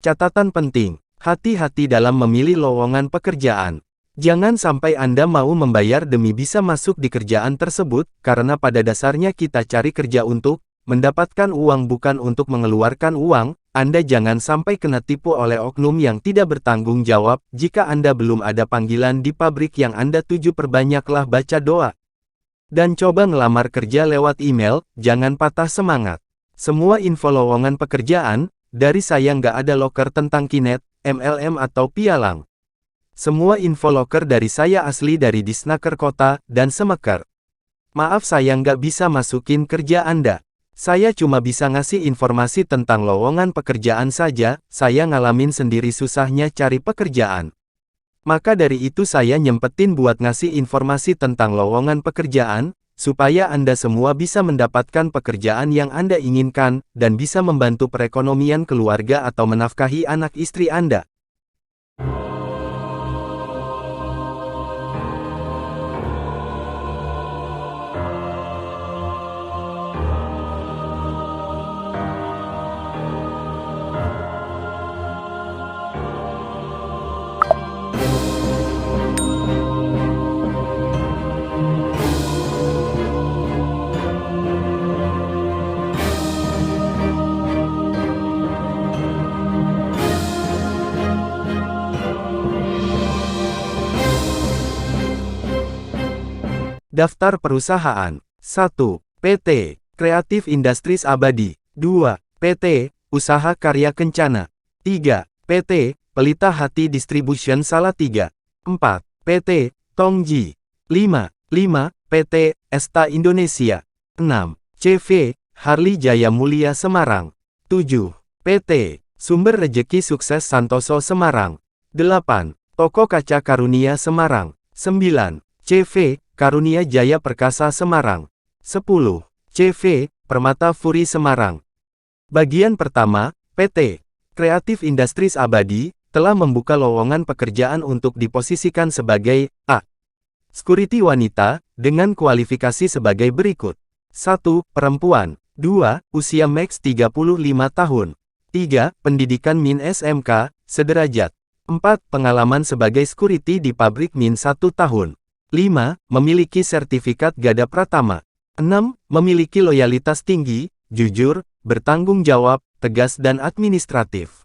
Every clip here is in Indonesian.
Catatan penting, hati-hati dalam memilih lowongan pekerjaan. Jangan sampai Anda mau membayar demi bisa masuk di kerjaan tersebut, karena pada dasarnya kita cari kerja untuk mendapatkan uang bukan untuk mengeluarkan uang. Anda jangan sampai kena tipu oleh oknum yang tidak bertanggung jawab. Jika Anda belum ada panggilan di pabrik yang Anda tuju, perbanyaklah baca doa. Dan coba ngelamar kerja lewat email, jangan patah semangat. Semua info lowongan pekerjaan, dari saya nggak ada loker tentang Kinet, MLM atau pialang. Semua info loker dari saya asli dari Disnaker Kota dan Semeker. Maaf saya nggak bisa masukin kerja Anda. Saya cuma bisa ngasih informasi tentang lowongan pekerjaan saja, saya ngalamin sendiri susahnya cari pekerjaan. Maka dari itu saya nyempetin buat ngasih informasi tentang lowongan pekerjaan, supaya Anda semua bisa mendapatkan pekerjaan yang Anda inginkan, dan bisa membantu perekonomian keluarga atau menafkahi anak istri Anda. Daftar perusahaan. 1. PT Creative Industries Abadi. 2. PT Usaha Karya Kencana. 3. PT Pelita Hati Distribution Salatiga. 4. PT Tongji. 5. PT Esta Indonesia. 6. CV Harley Jaya Mulia Semarang. 7. PT Sumber Rejeki Sukses Santoso Semarang. 8. Toko Kaca Karunia Semarang. 9. CV Karunia Jaya Perkasa Semarang. 10. CV Permata Furi Semarang. Bagian pertama, PT Creative Industries Abadi telah membuka lowongan pekerjaan untuk diposisikan sebagai A. Security wanita dengan kualifikasi sebagai berikut. 1. Perempuan. 2. Usia max 35 tahun. 3. Pendidikan min SMK sederajat. 4. Pengalaman sebagai security di pabrik min 1 tahun. 5. Memiliki sertifikat Gada Pratama. 6. Memiliki loyalitas tinggi, jujur, bertanggung jawab, tegas dan administratif.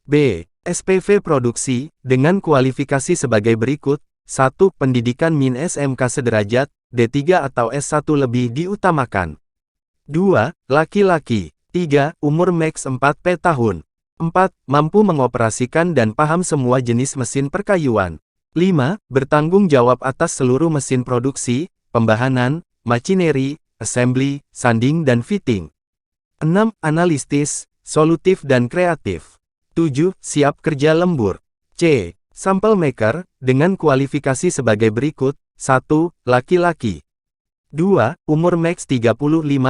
B. SPV Produksi, dengan kualifikasi sebagai berikut. 1. Pendidikan min SMK sederajat, D3 atau S1 lebih diutamakan. 2. Laki-laki. 3. Umur max 4P tahun. 4. Mampu mengoperasikan dan paham semua jenis mesin perkayuan. 5. Bertanggung jawab atas seluruh mesin produksi, pembahanan, machinery, assembly, sanding dan fitting. 6. Analitis, solutif dan kreatif. 7. Siap kerja lembur. C. Sample maker, dengan kualifikasi sebagai berikut. 1. Laki-laki. 2. Umur max 35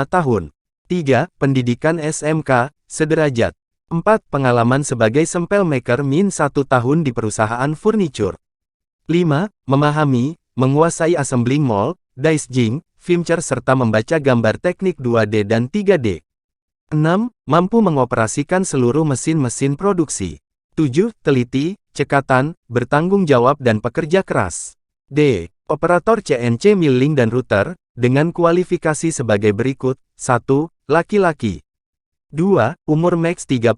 tahun. 3. Pendidikan SMK, sederajat. 4. Pengalaman sebagai sample maker min 1 tahun di perusahaan furniture. 5. Memahami, menguasai assembling mold, dicing, furniture serta membaca gambar teknik 2D dan 3D. 6. Mampu mengoperasikan seluruh mesin-mesin produksi. 7. Teliti, cekatan, bertanggung jawab dan pekerja keras. D. Operator CNC milling dan router, dengan kualifikasi sebagai berikut. 1. Laki-laki. 2. Umur max 35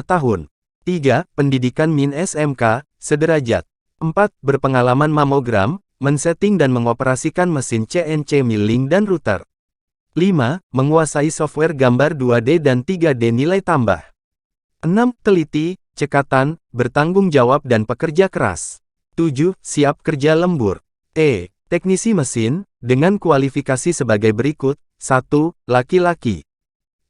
tahun. 3. Pendidikan min SMK, sederajat. 4. Berpengalaman mamogram, men-setting dan mengoperasikan mesin CNC milling dan router. 5. Menguasai software gambar 2D dan 3D nilai tambah. 6. Teliti, cekatan, bertanggung jawab dan pekerja keras. 7. Siap kerja lembur. E. Teknisi mesin, dengan kualifikasi sebagai berikut. 1. Laki-laki.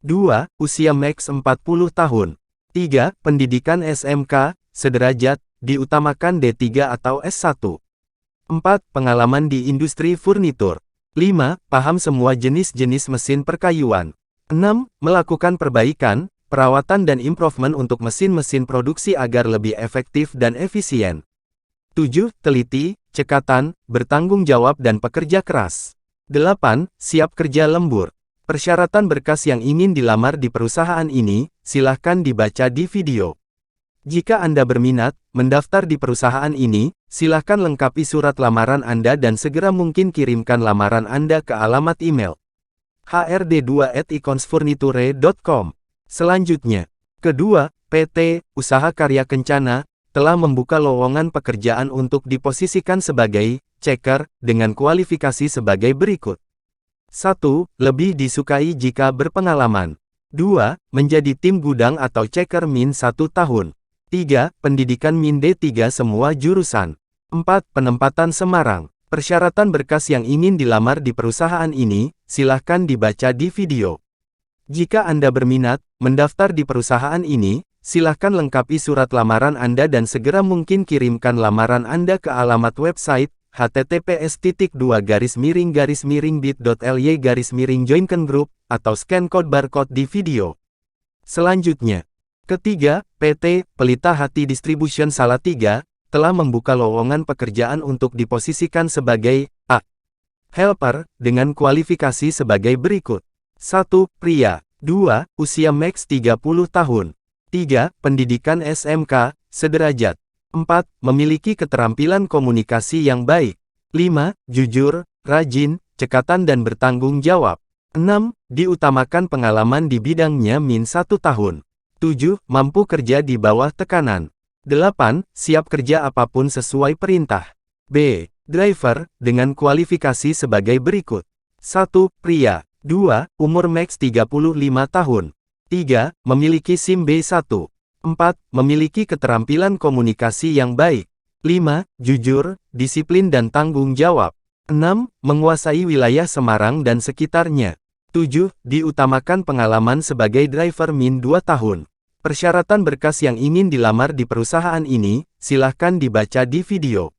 2. Usia max 40 tahun. 3. Pendidikan SMK, sederajat, diutamakan D3 atau S1. 4. Pengalaman di industri furnitur. 5. Paham semua jenis-jenis mesin perkayuan. 6. Melakukan perbaikan, perawatan dan improvement untuk mesin-mesin produksi agar lebih efektif dan efisien. 7. Teliti, cekatan, bertanggung jawab dan pekerja keras. 8. Siap kerja lembur. Persyaratan berkas yang ingin dilamar di perusahaan ini, silahkan dibaca di video. Jika Anda berminat mendaftar di perusahaan ini, silakan lengkapi surat lamaran Anda dan segera mungkin kirimkan lamaran Anda ke alamat email hrd2@iconsfurniture.com. Selanjutnya, kedua, PT Usaha Karya Kencana telah membuka lowongan pekerjaan untuk diposisikan sebagai checker dengan kualifikasi sebagai berikut. 1. Lebih disukai jika berpengalaman. 2. Menjadi tim gudang atau checker min 1 tahun. 3. Pendidikan min D3 semua jurusan. 4. Penempatan Semarang. Persyaratan berkas yang ingin dilamar di perusahaan ini, silahkan dibaca di video. Jika Anda berminat mendaftar di perusahaan ini, silahkan lengkapi surat lamaran Anda dan segera mungkin kirimkan lamaran Anda ke alamat website https://bit.ly/joinkan group atau scan code barcode di video. Selanjutnya, ketiga, PT Pelita Hati Distribution Salatiga telah membuka lowongan pekerjaan untuk diposisikan sebagai A. Helper dengan kualifikasi sebagai berikut. 1. Pria. 2. Usia maks 30 tahun. 3. Pendidikan SMK sederajat. 4. Memiliki keterampilan komunikasi yang baik. 5. Jujur, rajin, cekatan dan bertanggung jawab. 6. Diutamakan pengalaman di bidangnya min 1 tahun. 7. Mampu kerja di bawah tekanan. 8. Siap kerja apapun sesuai perintah. B. Driver, dengan kualifikasi sebagai berikut. 1. Pria. 2. Umur maks 35 tahun. 3. Memiliki SIM B1. 4. Memiliki keterampilan komunikasi yang baik. 5. Jujur, disiplin dan tanggung jawab. 6. Menguasai wilayah Semarang dan sekitarnya. 7. Diutamakan pengalaman sebagai driver min 2 tahun. Persyaratan berkas yang ingin dilamar di perusahaan ini, silahkan dibaca di video.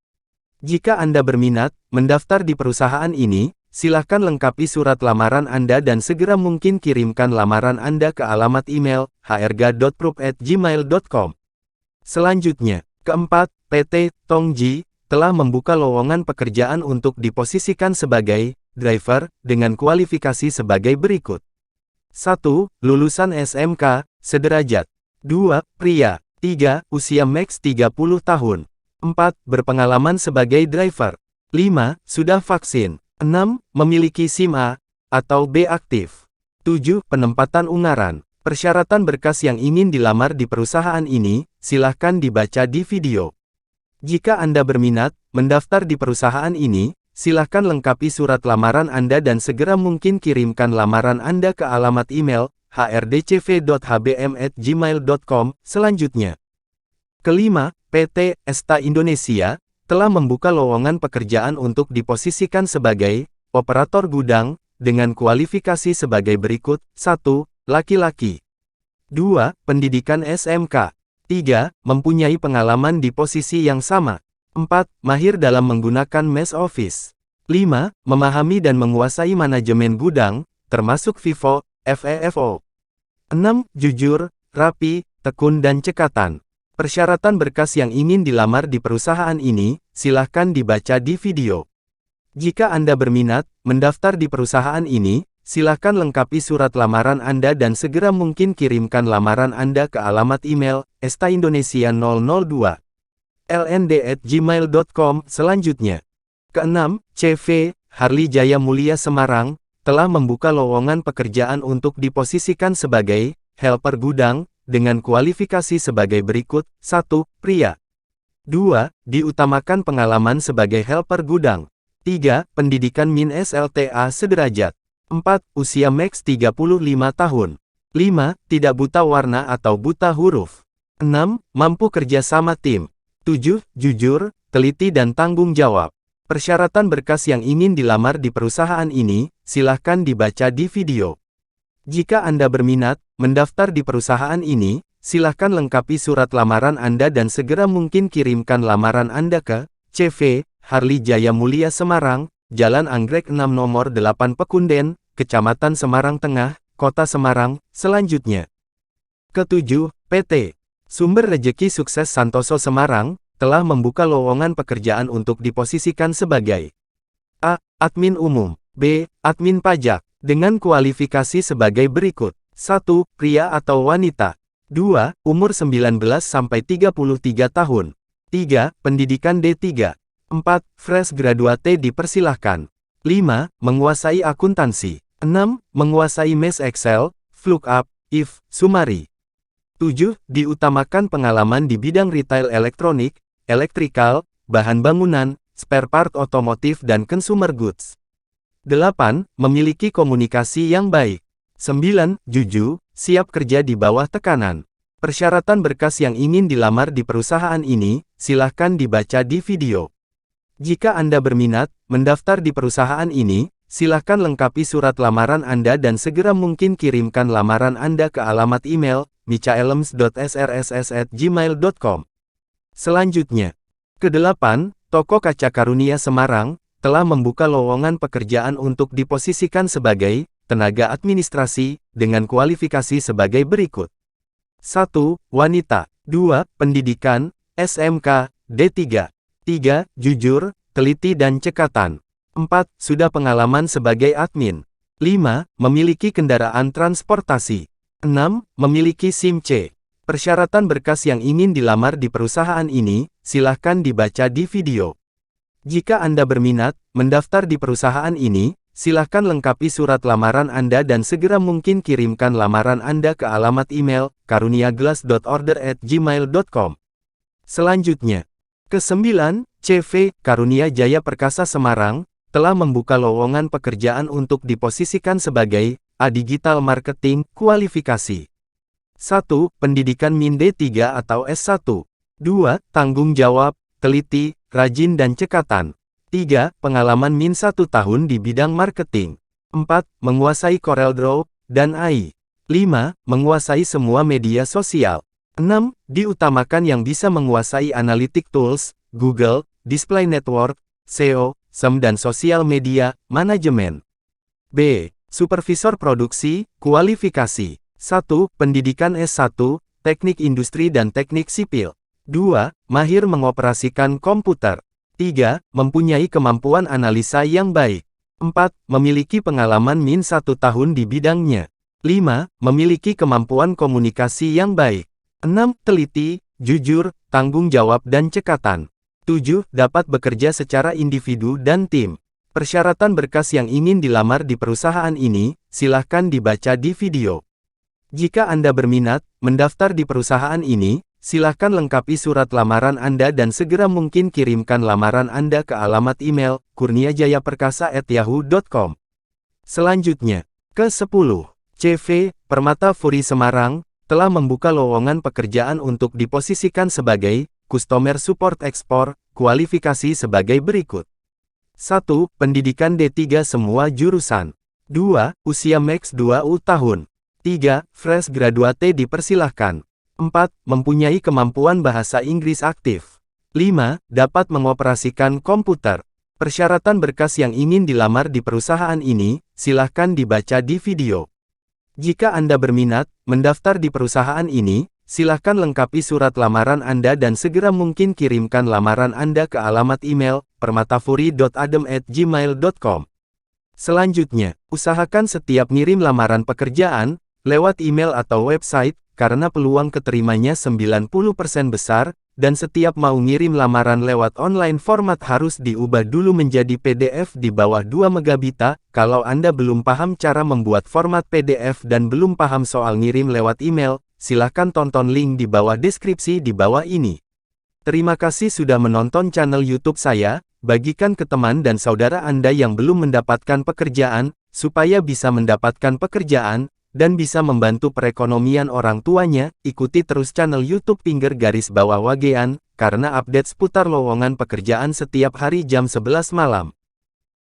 Jika Anda berminat mendaftar di perusahaan ini, silahkan lengkapi surat lamaran Anda dan segera mungkin kirimkan lamaran Anda ke alamat email hrga.proof@gmail.com. Selanjutnya, keempat, PT Tongji telah membuka lowongan pekerjaan untuk diposisikan sebagai driver dengan kualifikasi sebagai berikut. 1. Lulusan SMK sederajat. 2. Pria. 3. Usia maks 30 tahun. 4. Berpengalaman sebagai driver. 5. Sudah vaksin. 6. Memiliki SIM A atau B aktif. 7. Penempatan Ungaran. Persyaratan berkas yang ingin dilamar di perusahaan ini, silahkan dibaca di video. Jika Anda berminat mendaftar di perusahaan ini, silahkan lengkapi surat lamaran Anda dan segera mungkin kirimkan lamaran Anda ke alamat email hrdcv.hbm@gmail.com. Selanjutnya, kelima, PT Esta Indonesia telah membuka lowongan pekerjaan untuk diposisikan sebagai operator gudang dengan kualifikasi sebagai berikut. 1. Laki-laki. 2. Pendidikan SMK. 3. Mempunyai pengalaman di posisi yang sama. 4. Mahir dalam menggunakan MES Office. 5. Memahami dan menguasai manajemen gudang, termasuk FIFO, FEFO. 6. Jujur, rapi, tekun dan cekatan. Persyaratan berkas yang ingin dilamar di perusahaan ini, silahkan dibaca di video. Jika Anda berminat mendaftar di perusahaan ini, silahkan lengkapi surat lamaran Anda dan segera mungkin kirimkan lamaran Anda ke alamat email estaindonesia002 lnd@gmail.com. Selanjutnya, keenam, CV Harley Jaya Mulia Semarang telah membuka lowongan pekerjaan untuk diposisikan sebagai helper gudang dengan kualifikasi sebagai berikut. 1. Pria. 2. Diutamakan pengalaman sebagai helper gudang. 3. Pendidikan min SLTA sederajat. 4. Usia maks 35 tahun. 5. Tidak buta warna atau buta huruf. 6. Mampu kerja sama tim. 7. Jujur, teliti dan tanggung jawab. Persyaratan berkas yang ingin dilamar di perusahaan ini, silahkan dibaca di video. Jika Anda berminat mendaftar di perusahaan ini, silahkan lengkapi surat lamaran Anda dan segera mungkin kirimkan lamaran Anda ke CV Harley Jaya Mulia Semarang, Jalan Anggrek 6 Nomor 8 Pekunden, Kecamatan Semarang Tengah, Kota Semarang. Selanjutnya, ketujuh, PT Sumber Rejeki Sukses Santoso Semarang telah membuka lowongan pekerjaan untuk diposisikan sebagai A. Admin Umum. B. Admin Pajak dengan kualifikasi sebagai berikut. 1. Pria atau wanita. 2. Umur 19-33 tahun. 3. Pendidikan D3. 4. Fresh graduate dipersilahkan. 5. Menguasai akuntansi. 6. Menguasai MS Excel, VLOOKUP, if, summary. 7. Diutamakan pengalaman di bidang retail elektronik, elektrikal, bahan bangunan, spare part otomotif dan consumer goods. 8. Memiliki komunikasi yang baik. 9. Jujur, siap kerja di bawah tekanan. Persyaratan berkas yang ingin dilamar di perusahaan ini, silahkan dibaca di video. Jika Anda berminat mendaftar di perusahaan ini, silahkan lengkapi surat lamaran Anda dan segera mungkin kirimkan lamaran Anda ke alamat email michaelms.srss@gmail.com. Selanjutnya, ke-8, Toko Kaca Karunia Semarang telah membuka lowongan pekerjaan untuk diposisikan sebagai tenaga administrasi dengan kualifikasi sebagai berikut. 1. Wanita. 2. Pendidikan, SMK, D3. 3. Jujur, teliti dan cekatan. 4. Sudah pengalaman sebagai admin. 5. Memiliki kendaraan transportasi. 6. Memiliki SIM C. Persyaratan berkas yang ingin dilamar di perusahaan ini, silahkan dibaca di video. Jika Anda berminat mendaftar di perusahaan ini, silahkan lengkapi surat lamaran Anda dan segera mungkin kirimkan lamaran Anda ke alamat email karuniaglass.order@gmail.com. Selanjutnya, ke-9, CV Karunia Jaya Perkasa Semarang telah membuka lowongan pekerjaan untuk diposisikan sebagai A Digital Marketing kualifikasi. 1. Pendidikan Min D3 atau S1. 2. Tanggung jawab, teliti, rajin dan cekatan. 3. Pengalaman min 1 tahun di bidang marketing. 4. Menguasai CorelDRAW dan AI. 5. Menguasai semua media sosial. 6. Diutamakan yang bisa menguasai Analytic Tools, Google, Display Network, SEO, SEM dan sosial media, manajemen. B. Supervisor produksi, kualifikasi. 1. Pendidikan S1, teknik industri dan teknik sipil. 2. Mahir mengoperasikan komputer. 3. Mempunyai kemampuan analisa yang baik. 4. Memiliki pengalaman min 1 tahun di bidangnya. 5. Memiliki kemampuan komunikasi yang baik. 6. Teliti, jujur, tanggung jawab dan cekatan. 7. Dapat bekerja secara individu dan tim. Persyaratan berkas yang ingin dilamar di perusahaan ini, silahkan dibaca di video. Jika Anda berminat mendaftar di perusahaan ini, silahkan lengkapi surat lamaran Anda dan segera mungkin kirimkan lamaran Anda ke alamat email kurniajayaperkasa@yahoo.com. Selanjutnya, ke-10, CV Permata Furi Semarang telah membuka lowongan pekerjaan untuk diposisikan sebagai Customer Support Ekspor, kualifikasi sebagai berikut. 1. Pendidikan D3 semua jurusan. 2. Usia max 2 tahun. 3. Fresh graduate dipersilahkan. 4. Mempunyai kemampuan bahasa Inggris aktif. 5. Dapat mengoperasikan komputer. Persyaratan berkas yang ingin dilamar di perusahaan ini, silahkan dibaca di video. Jika Anda berminat mendaftar di perusahaan ini, silahkan lengkapi surat lamaran Anda dan segera mungkin kirimkan lamaran Anda ke alamat email permatafuri.adem@gmail.com. Selanjutnya, usahakan setiap ngirim lamaran pekerjaan lewat email atau website, karena peluang keterimanya 90% besar, dan setiap mau ngirim lamaran lewat online format harus diubah dulu menjadi PDF di bawah 2 megabit. Kalau Anda belum paham cara membuat format PDF dan belum paham soal ngirim lewat email, silakan tonton link di bawah deskripsi di bawah ini. Terima kasih sudah menonton channel YouTube saya, bagikan ke teman dan saudara Anda yang belum mendapatkan pekerjaan, supaya bisa mendapatkan pekerjaan, dan bisa membantu perekonomian orang tuanya. Ikuti terus channel YouTube _Wagean, karena update seputar lowongan pekerjaan setiap hari jam 11 malam.